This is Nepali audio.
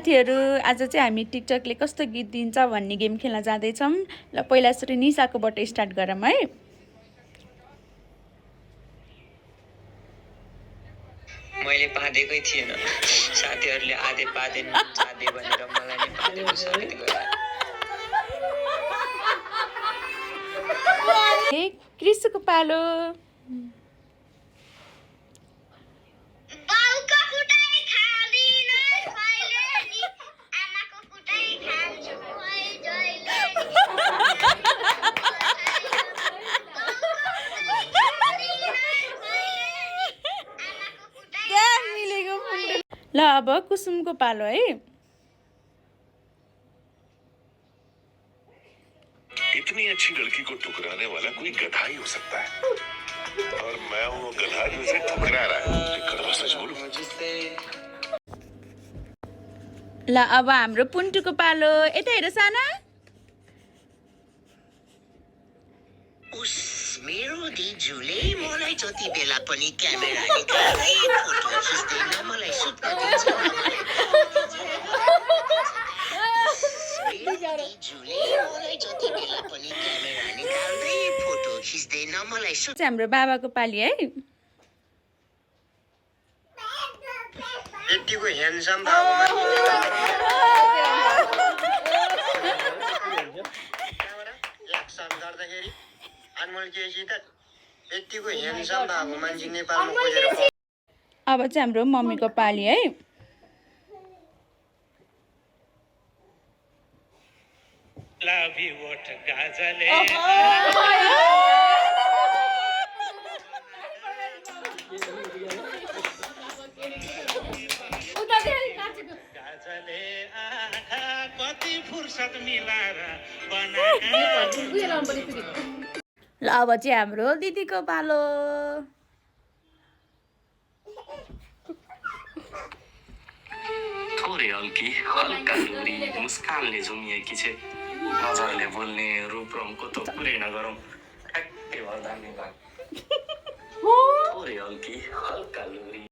साथीहरू आज चाहिँ हामी टिकटकले कस्तो गीत दिन्छ भन्ने गेम खेल्न जाँदैछौँ। ल पहिला सुरु निशाकोबाट स्टार्ट गरौँ है। मैले पादेकै थिएन, साथीहरूले आधे पादेन जादे भनेर मलाई नि पादेको साबित गरे। क्रिसको पालो। ल अब कुसुमको पालो है। इतनी अच्छी लड़की को ठुकराने वाला कोई गधा ही हो सकता है, और मैं वो गधा जो उसे ठुकरा रहा है। कड़वा सच बोलूं। ल अब हाम्रो पुन्टुको पालो। यता हेर साना। उस मेरो दिजुले मलाई जति बेला पनि क्यामेरा निकाल्दै फोटो खिच्दैन, मलाई सुत्न दिन्छ। दिजुले मलाई जति बेला पनि क्यामेरा निकाल्दै फोटो खिच्दैन, मलाई सुत्न। हाम्रो बाबाको पाली है। यतिको ह्यान्डसम भएको एक्सन गर्दाखेरि अनमोल केसी त यतिको ह्यान्डसम भएको मान्छे नेपालमा खोजेर। अब चाहिँ हाम्रो मम्मीको पाली है। लाभी वोट गाजले गाजले आँखा कति फुर्सद मिलाएर ल अब चाहिँ हाम्रो दिदीको पालो। थोरै हल्की हल्का लुरी मुस्कानले झुमिएकी छे, मजाले बोल्ने रूप रङको त कुरै नगरौँ, ठ्याक्कै भर्दा नेपाल। थोरै हल्की हल्का लुरी